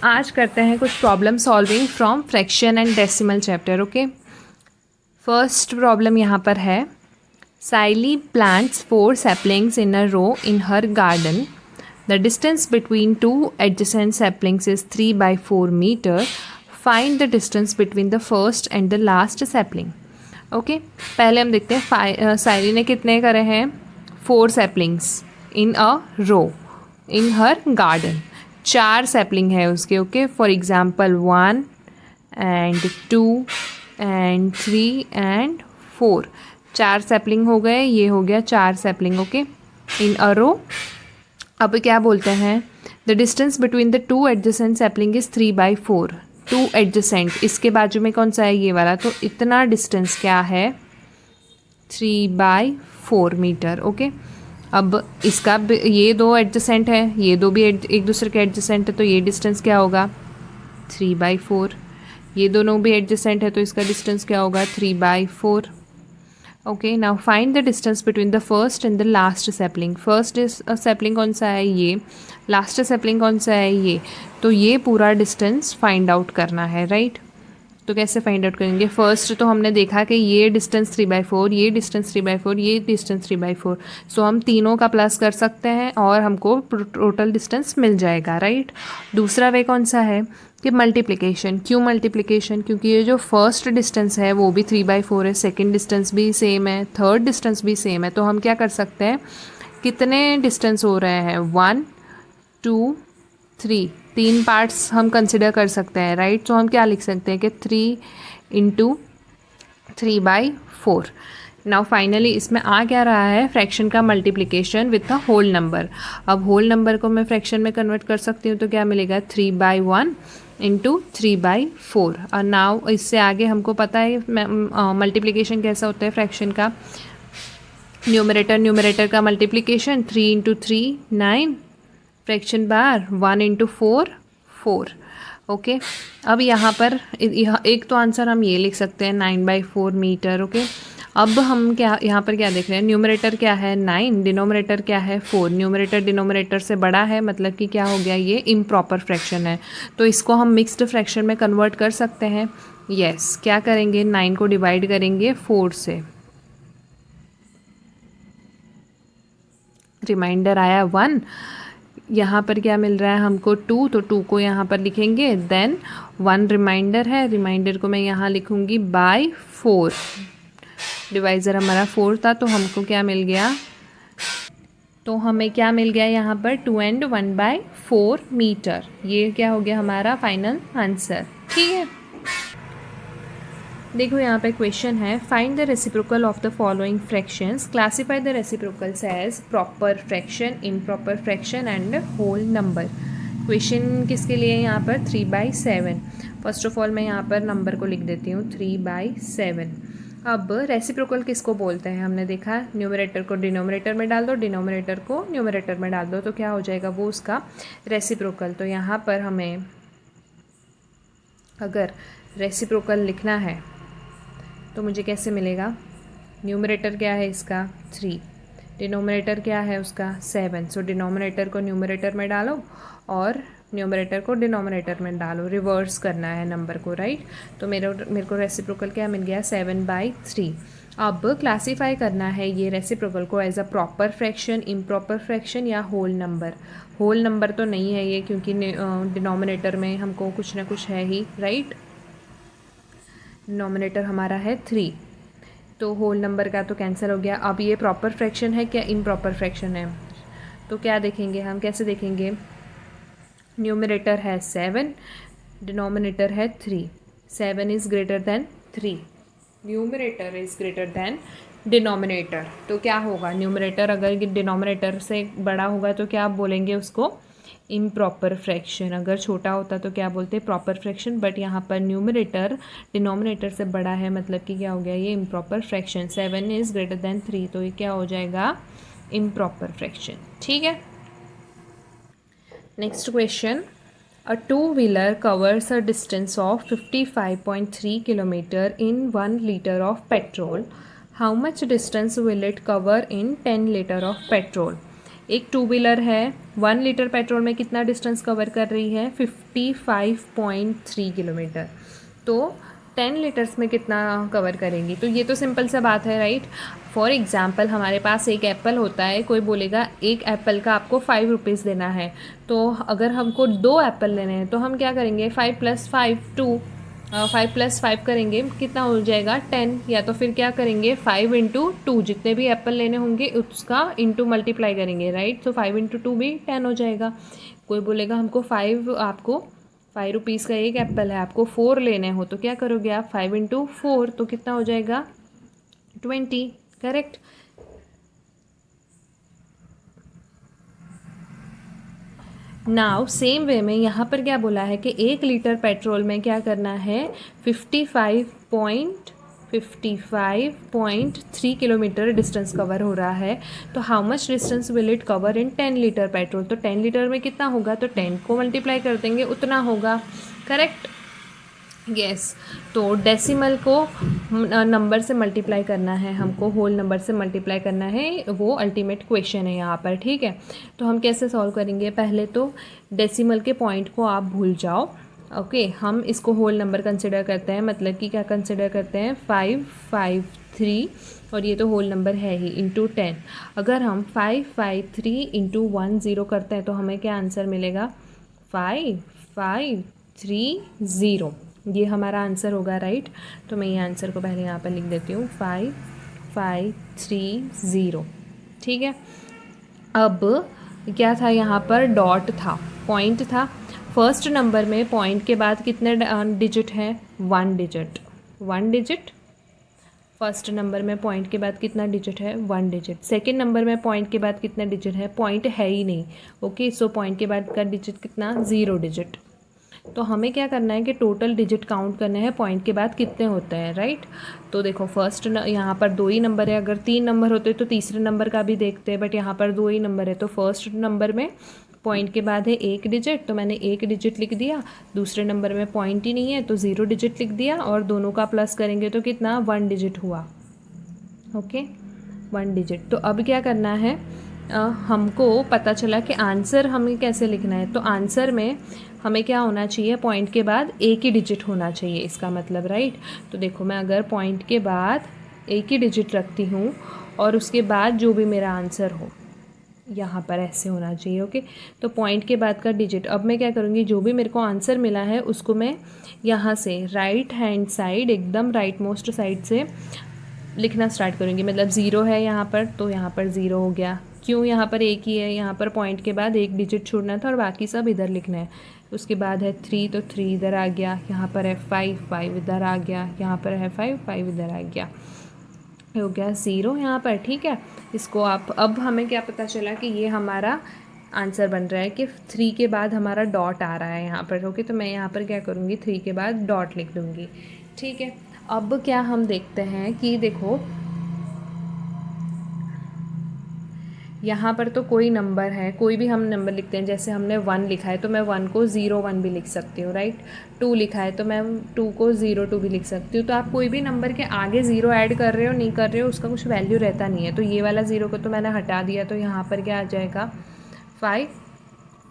आज करते हैं कुछ problem solving from fraction and decimal chapter. Okay, first problem यहाँ पर है, साइली plants 4 saplings in a row in her garden. The distance between 2 adjacent saplings is 3 by 4 meter. Find the distance between the first and the last sapling. Okay, पहले हम देखते हैं साइली ने कितने करे हैं, 4 saplings in a row in her garden. 4 sapling है उसके। Okay, for example 1 and 2 and 3 and 4, 4 sapling हो गए, ये हो गया 4 सैपलिंग। ओके, इन अ रो। अब क्या बोलते हैं, the distance between the 2 adjacent sapling is 3 by 4। 2 adjacent, इसके बाजू में कौन सा है, ये वाला, तो इतना डिस्टेंस क्या है, 3 by 4 मीटर। ओके, अब इसका ये 2 एडजेसेंट है, ये 2 भी एक दूसरे के एडजेसेंट है, तो ये डिस्टेंस क्या होगा, 3 by 4। ये दोनों भी एडजेसेंट है, तो इसका डिस्टेंस क्या होगा, 3 by 4। Okay, now find the distance between the first and the last sapling. First sapling कौन सा है, ये। लास्ट सैपलिंग कौन सा है, ये। तो ये पूरा डिस्टेंस फाइंड आउट करना है, राइट। तो कैसे फाइंड आउट करेंगे, फर्स्ट तो हमने देखा कि ये डिस्टेंस 3 by 4, ये डिस्टेंस 3 by 4, ये डिस्टेंस 3 by 4, सो हम तीनों का प्लस कर सकते हैं और हमको टोटल डिस्टेंस मिल जाएगा, राइट। दूसरा वे कौन सा है कि मल्टीप्लिकेशन। क्यों मल्टीप्लिकेशन, क्योंकि ये जो फर्स्ट डिस्टेंस है वो भी 3 by 4 है, सेकेंड डिस्टेंस भी सेम है, थर्ड डिस्टेंस भी सेम है, तो हम क्या कर सकते हैं, कितने डिस्टेंस हो रहे हैं, 1 2 3, 3 पार्ट्स हम कंसिडर कर सकते हैं, राइट। तो हम क्या लिख सकते हैं कि 3 × 3 by 4। नाउ फाइनली इसमें आ क्या रहा है, फ्रैक्शन का multiplication with a whole number. अब होल नंबर को मैं फ्रैक्शन में कन्वर्ट कर सकती हूँ, तो क्या मिलेगा, 3 by 1 × 3 by 4। और नाउ इससे आगे हमको पता है मल्टीप्लिकेशन कैसा होता है फ्रैक्शन का, न्यूमरेटर का मल्टीप्लिकेशन 3 × 3 9, फ्रैक्शन बार 1 × 4 4। ओके, अब यहाँ पर एक तो आंसर हम ये लिख सकते हैं 9 by 4 मीटर। ओके, अब हम क्या यहाँ पर क्या देख रहे हैं, न्यूमरेटर क्या है 9, डिनोमिनेटर क्या है 4। न्यूमरेटर डिनोमिनेटर से बड़ा है, मतलब कि क्या हो गया, ये इम्प्रॉपर फ्रैक्शन है, तो इसको हम मिक्स्ड फ्रैक्शन में कन्वर्ट कर सकते हैं। यस, क्या करेंगे, 9 को डिवाइड करेंगे 4 से, रिमाइंडर आया 1, यहाँ पर क्या मिल रहा है हमको 2, तो 2 को यहाँ पर लिखेंगे, देन 1 रिमाइंडर है, रिमाइंडर को मैं यहाँ लिखूँगी by 4। डिवाइज़र हमारा 4 था, तो हमको क्या मिल गया, तो हमें क्या मिल गया यहाँ पर 2 and 1 by 4 मीटर। ये क्या हो गया हमारा फाइनल आंसर, ठीक है। देखो यहाँ पे क्वेश्चन है, find the reciprocal of the following fractions, classify the reciprocals as proper fraction, improper fraction and whole number. Question किसके लिए है यहाँ पर, 3 by 7। फर्स्ट ऑफ ऑल मैं यहाँ पर नंबर को लिख देती हूँ 3 by 7। अब रेसिप्रोकल किसको बोलते हैं, हमने देखा न्यूमरेटर को डिनोमिनेटर में डाल दो, डिनोमिनेटर को न्यूमरेटर में डाल दो, तो क्या हो जाएगा वो उसका रेसिप्रोकल। तो यहाँ पर हमें अगर रेसिप्रोकल लिखना है तो मुझे कैसे मिलेगा, न्यूमरेटर क्या है इसका 3, डिनोमिनेटर क्या है उसका 7, सो डिनोमिनेटर को न्यूमरेटर में डालो और न्यूमरेटर को डिनोमिनेटर में डालो, रिवर्स करना है नंबर को, राइट। तो मेरे को रेसिप्रोकल क्या मिल गया, 7 by 3। अब क्लासीफाई करना है ये रेसिप्रोकल को as a proper fraction, improper fraction या होल नंबर। होल नंबर तो नहीं है ये, क्योंकि डिनोमिनेटर में हमको कुछ ना कुछ है ही, राइट। डिनोमिनेटर हमारा है 3, तो होल नंबर का तो कैंसिल हो गया। अब ये प्रॉपर फ्रैक्शन है क्या इम्प्रॉपर फ्रैक्शन है, तो क्या देखेंगे हम, कैसे देखेंगे, न्यूमरेटर है 7, डिनोमिनेटर है 3, 7 is greater than 3, numerator is greater than denominator, तो क्या होगा, न्यूमरेटर अगर डिनोमिनेटर से बड़ा होगा तो क्या आप बोलेंगे उसको, इम्प्रॉपर फ्रैक्शन। अगर छोटा होता तो क्या बोलते हैं, प्रॉपर फ्रैक्शन। बट यहाँ पर न्यूमरेटर डिनोमिनेटर से बड़ा है, मतलब कि क्या हो गया, ये improper fraction. 7 is greater than 3, तो ये क्या हो जाएगा, इम्प्रॉपर फ्रैक्शन, ठीक है। Next question, a two-wheeler covers a distance of 55.3 km in 1 liter of petrol. How much distance will it cover in 10 liter of petrol? एक टू व्हीलर है, 1 litre petrol में कितना डिस्टेंस कवर कर रही है, 55.3 kilometre. तो 10 लीटर्स में कितना कवर करेंगी? तो ये तो सिंपल सा बात है, राइट। फॉर एग्ज़ाम्पल हमारे पास एक एप्पल होता है, कोई बोलेगा एक एप्पल का आपको 5 रुपीज़ देना है, तो अगर हमको 2 एप्पल लेने हैं तो हम क्या करेंगे, 5 + 5 2, 5 + 5 करेंगे, कितना हो जाएगा 10, या तो फिर क्या करेंगे 5 × 2, जितने भी एप्पल लेने होंगे उसका इंटू मल्टीप्लाई करेंगे, राइट। तो 5 × 2 भी 10 हो जाएगा। कोई बोलेगा हमको 5 रुपीज़ का एक एप्पल है, आपको 4 लेने हो, तो क्या करोगे आप, 5 × 4, तो कितना हो जाएगा 20, करेक्ट। नाउ सेम वे में यहाँ पर क्या बोला है कि 1 लीटर पेट्रोल में क्या करना है, 55.3 किलोमीटर डिस्टेंस कवर हो रहा है। तो how much distance will it cover in 10 litre petrol? तो 10 लीटर में कितना होगा, तो 10 को मल्टीप्लाई कर देंगे, उतना होगा, करेक्ट। यस तो डेसिमल को नंबर से मल्टीप्लाई करना है, हमको होल नंबर से मल्टीप्लाई करना है, वो अल्टीमेट क्वेश्चन है यहाँ पर, ठीक है। तो हम कैसे सॉल्व करेंगे, पहले तो डेसिमल के पॉइंट को आप भूल जाओ, ओके। हम इसको होल नंबर कंसिडर करते हैं, मतलब कि क्या कंसिडर करते हैं, 553, और ये तो होल नंबर है ही, इंटू 10। अगर हम 553 × 10 करते हैं तो हमें क्या आंसर मिलेगा, 5530, ये हमारा आंसर होगा, राइट। तो मैं ये आंसर को पहले यहाँ पर लिख देती हूँ, 5530, ठीक है। अब क्या था यहाँ पर, डॉट था, पॉइंट था। फर्स्ट नंबर में पॉइंट के बाद कितने डिजिट है, 1 डिजिट, 1 डिजिट। फर्स्ट नंबर में पॉइंट के बाद कितना डिजिट है, 1 डिजिट। सेकेंड नंबर में पॉइंट के बाद कितना डिजिट है, पॉइंट है ही नहीं, ओके। सो पॉइंट के बाद का डिजिट कितना, 0 डिजिट। तो हमें क्या करना है कि टोटल डिजिट काउंट करने हैं, पॉइंट के बाद कितने होते हैं, राइट। तो देखो फर्स्ट यहाँ पर 2 ही नंबर है, अगर 3 नंबर होते तो तीसरे नंबर का भी देखते हैं, बट यहाँ पर 2 ही नंबर है। तो फर्स्ट नंबर में पॉइंट के बाद है 1 डिजिट, तो मैंने 1 डिजिट लिख दिया। दूसरे नंबर में पॉइंट ही नहीं है तो 0 डिजिट लिख दिया, और दोनों का प्लस करेंगे तो कितना, 1 डिजिट हुआ, ओके, 1 डिजिट। तो अब क्या करना है, हमको पता चला कि आंसर हमें कैसे लिखना है। तो आंसर में हमें क्या होना चाहिए, पॉइंट के बाद एक ही डिजिट होना चाहिए, इसका मतलब, राइट। तो देखो मैं अगर पॉइंट के बाद एक ही डिजिट रखती हूँ और उसके बाद जो भी मेरा आंसर हो, यहाँ पर ऐसे होना चाहिए, ओके। तो पॉइंट के बाद का डिजिट, अब मैं क्या करूँगी, जो भी मेरे को आंसर मिला है उसको मैं यहाँ से राइट हैंड साइड, एकदम राइट मोस्ट साइड से लिखना स्टार्ट करूँगी। मतलब 0 है यहाँ पर, तो यहाँ पर 0 हो गया। क्यों, यहाँ पर एक ही है, यहाँ पर पॉइंट के बाद एक डिजिट छोड़ना था और बाकी सब इधर लिखना है। उसके बाद है 3, तो 3 इधर आ गया। यहाँ पर है 5, 5 इधर आ गया। यहाँ पर है 5, 5 इधर आ गया। हो गया 0 यहाँ पर, ठीक है। इसको आप, अब हमें क्या पता चला कि ये हमारा आंसर बन रहा है कि 3 के बाद हमारा डॉट आ रहा है यहाँ पर, ओके। तो मैं यहाँ पर क्या करूँगी, 3 के बाद डॉट लिख दूँगी, ठीक है। अब क्या हम देखते हैं कि देखो यहाँ पर तो कोई नंबर है, कोई भी हम नंबर लिखते हैं, जैसे हमने 1 लिखा है तो मैं 1 को 01 भी लिख सकती हूँ, राइट। 2 लिखा है तो मैं 2 को 02 भी लिख सकती हूँ। तो आप कोई भी नंबर के आगे 0 ऐड कर रहे हो नहीं कर रहे हो, उसका कुछ वैल्यू रहता नहीं है। तो ये वाला 0 को तो मैंने हटा दिया, तो यहाँ पर क्या आ जाएगा, 5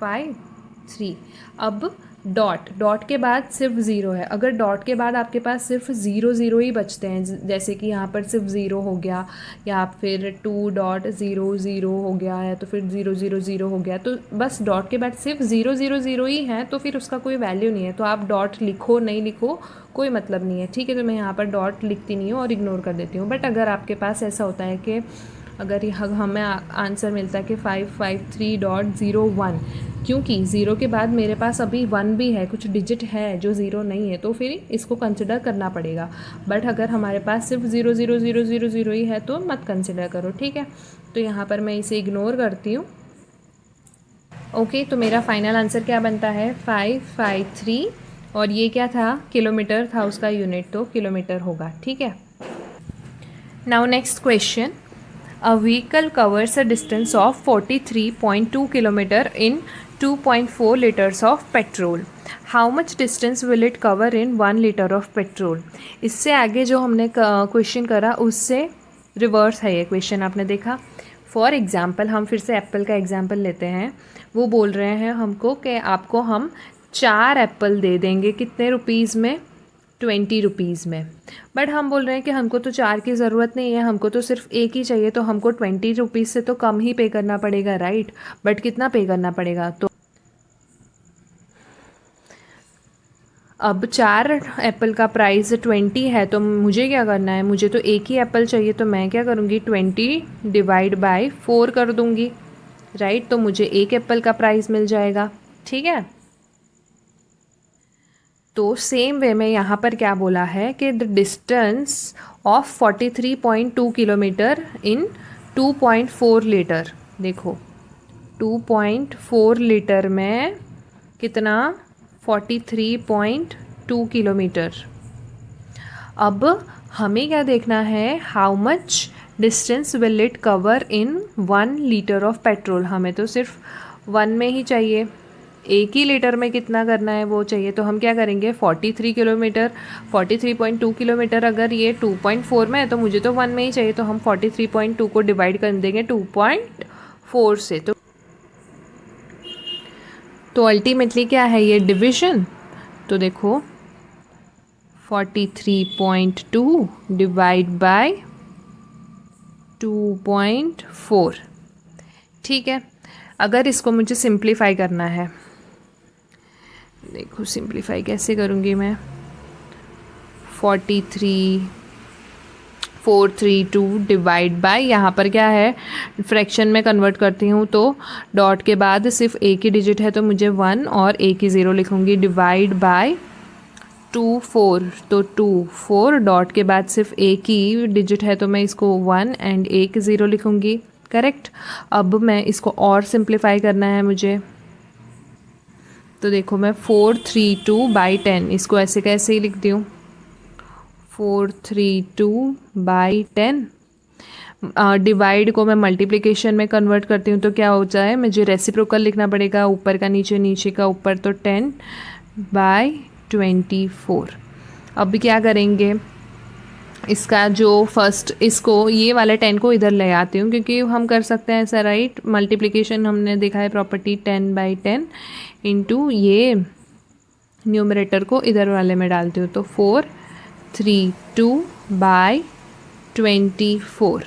5 3। अब डॉट के बाद सिर्फ 0 है। अगर डॉट के बाद आपके पास सिर्फ 0 ही बचते हैं, जैसे कि यहाँ पर सिर्फ 0 हो गया, या फिर 2.00 हो गया है, तो फिर 000 हो गया, तो बस डॉट के बाद सिर्फ 000 ही है, तो फिर उसका कोई वैल्यू नहीं है। तो आप डॉट लिखो नहीं लिखो कोई मतलब नहीं है, ठीक है। तो मैं यहाँ पर डॉट लिखती नहीं हूँ और इग्नोर कर देती हूँ। बट अगर आपके पास ऐसा होता है कि अगर हमें आंसर मिलता है कि 553.01, क्योंकि 0 के बाद मेरे पास अभी 1 भी है, कुछ डिजिट है जो 0 नहीं है, तो फिर इसको कंसिडर करना पड़ेगा। बट अगर हमारे पास सिर्फ 00000 ही है तो मत कंसिडर करो, ठीक है। तो यहाँ पर मैं इसे इग्नोर करती हूँ, ओके। तो मेरा फाइनल आंसर क्या बनता है, 553, और ये क्या था, किलोमीटर था उसका यूनिट, तो किलोमीटर होगा, ठीक है। Now next question, a vehicle covers a distance of 43.2 km in 2.4 liters of petrol. How much distance will it cover in 1 liter of petrol? इससे आगे जो हमने क्वेश्चन करा उससे रिवर्स है ये क्वेश्चन, आपने देखा फॉर एग्ज़ाम्पल हम फिर से एप्पल का एग्ज़ाम्पल लेते हैं। वो बोल रहे हैं हमको कि आपको हम 4 एप्पल दे देंगे, कितने रुपीज़ में? 20 रुपीज़ में। बट हम बोल रहे हैं कि हमको तो 4 की ज़रूरत नहीं है, हमको तो सिर्फ एक ही चाहिए, तो हमको 20 रुपीज़ से तो कम ही पे करना पड़ेगा, राइट? बट कितना पे करना पड़ेगा? तो अब 4 एप्पल का प्राइस 20 है, तो मुझे क्या करना है? मुझे तो एक ही एप्पल चाहिए, तो मैं क्या करूँगी? 20 डिवाइड बाय 4 कर दूँगी, राइट? तो मुझे एक एप्पल का प्राइस मिल जाएगा, ठीक है? तो सेम वे में यहाँ पर क्या बोला है कि the distance of 43.2 kilometre in 2.4 litre. देखो 2.4 लीटर में कितना? 43.2 किलोमीटर। अब हमें क्या देखना है? How much distance will it cover in 1 litre of petrol. हमें तो सिर्फ 1 में ही चाहिए, एक ही लीटर में कितना करना है वो चाहिए। तो हम क्या करेंगे? 43 किलोमीटर, 43.2 किलोमीटर, अगर ये 2.4 में है तो मुझे तो 1 में ही चाहिए, तो हम 43.2 को डिवाइड कर देंगे 2.4 से। तो अल्टीमेटली क्या है? ये डिविजन। तो देखो 43.2 डिवाइड बाय 2.4, ठीक है। अगर इसको मुझे सिंप्लीफाई करना है, देखो सिंप्लीफाई कैसे करूँगी मैं? 43.432 डिवाइड बाय, यहाँ पर क्या है? फ्रैक्शन में कन्वर्ट करती हूँ तो डॉट के बाद सिर्फ एक ही डिजिट है, तो मुझे 1 और एक ही ज़ीरो लिखूँगी, डिवाइड बाय 2 4, तो 2 4 डॉट के बाद सिर्फ एक ही डिजिट है, तो मैं इसको 1 एंड एक ज़ीरो लिखूँगी, करेक्ट। अब मैं इसको और सिंप्लीफाई करना है मुझे, तो देखो मैं 432/10 इसको ऐसे कैसे ही लिखती हूँ, 432/10। डिवाइड को मैं मल्टीप्लिकेशन में कन्वर्ट करती हूँ, तो क्या होता है? मुझे रेसिप्रोकल लिखना पड़ेगा, ऊपर का नीचे, नीचे का ऊपर, तो 10/24। अब क्या करेंगे? इसका जो फर्स्ट, इसको ये वाले 10 को इधर ले आती हूँ, क्योंकि हम कर सकते हैं ऐसा, राइट? मल्टीप्लिकेशन हमने देखा है प्रॉपर्टी, 10/10 इंटू ये न्यूमरेटर को इधर वाले में डालती हूँ, तो 432/24।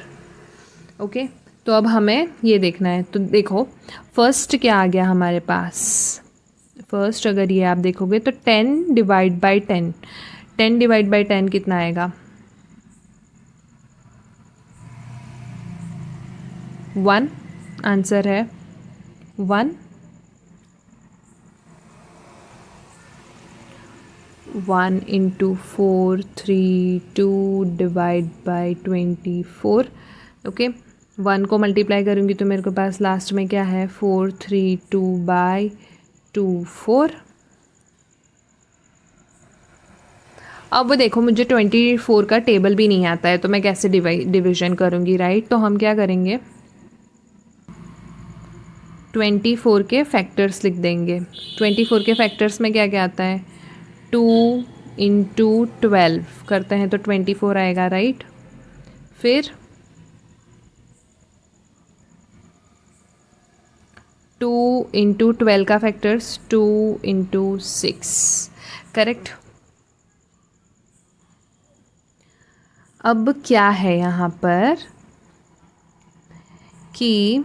ओके, तो अब हमें ये देखना है। तो देखो फर्स्ट क्या आ गया हमारे पास? फर्स्ट अगर ये आप देखोगे तो 10/10, 10/10 कितना आएगा? 1 आंसर है, 1। 1 इंटू 432 डिवाइड बाई 24। ओके, 1 को मल्टीप्लाई करूँगी तो मेरे को पास लास्ट में क्या है? 432/24। अब देखो मुझे 24 का टेबल भी नहीं आता है, तो मैं कैसे डिवीजन करूँगी, राइट? तो हम क्या करेंगे? 24 के फैक्टर्स लिख देंगे। 24 के फैक्टर्स में क्या क्या आता है? 2 इंटू 12 करते हैं तो 24 आएगा, राइट? फिर 2 इंटू 12 का फैक्टर्स 2 इंटू 6, करेक्ट। अब क्या है यहाँ पर कि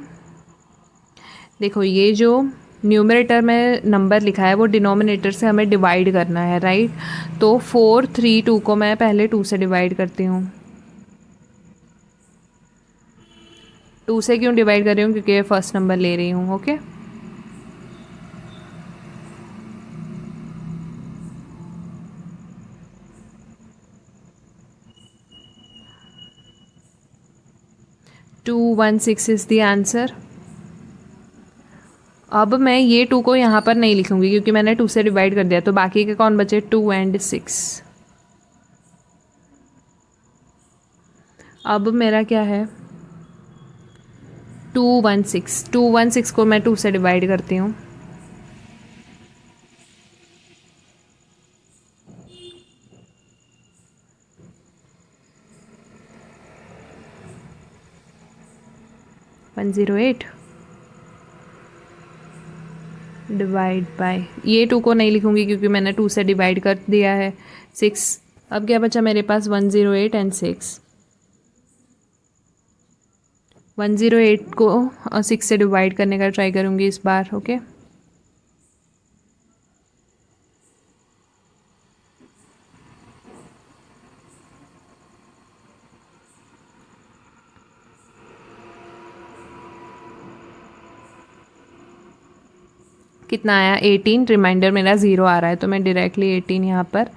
देखो ये जो न्यूमरेटर में नंबर लिखा है वो डिनोमिनेटर से हमें डिवाइड करना है, राइट? तो 432 को मैं पहले 2 से डिवाइड करती हूँ। 2 से क्यों डिवाइड कर रही हूँ? क्योंकि ये फर्स्ट नंबर ले रही हूँ, ओके। 216 is the answer. अब मैं ये 2 को यहाँ पर नहीं लिखूँगी क्योंकि मैंने 2 से डिवाइड कर दिया, तो बाकी के कौन बचे? 2 एंड 6। अब मेरा क्या है? 216 को मैं 2 से डिवाइड करती हूँ। 108 डिवाइड बाय, ये 2 को नहीं लिखूँगी क्योंकि मैंने 2 से डिवाइड कर दिया है, 6। अब क्या बचा मेरे पास, 108 एंड 6। 108 को 6 से डिवाइड करने का ट्राई करूँगी इस बार, ओके। कितना आया, 18। रिमाइंडर मेरा 0 आ रहा है तो मैं डायरेक्टली 18 यहाँ पर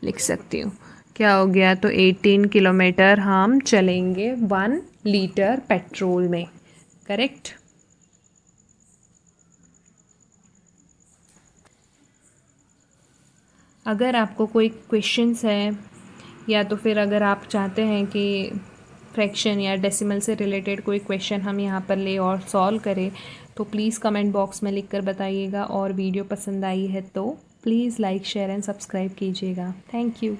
लिख सकती हूँ। क्या हो गया, तो 18 किलोमीटर हम चलेंगे 1 लीटर पेट्रोल में, करेक्ट। अगर आपको कोई क्वेश्चंस है या तो फिर अगर आप चाहते हैं कि फ्रैक्शन या डेसिमल से रिलेटेड कोई क्वेश्चन हम यहाँ पर ले और सॉल्व करें, तो प्लीज़ कमेंट बॉक्स में लिख कर बताइएगा। और वीडियो पसंद आई है तो please like, share and subscribe कीजिएगा। Thank you.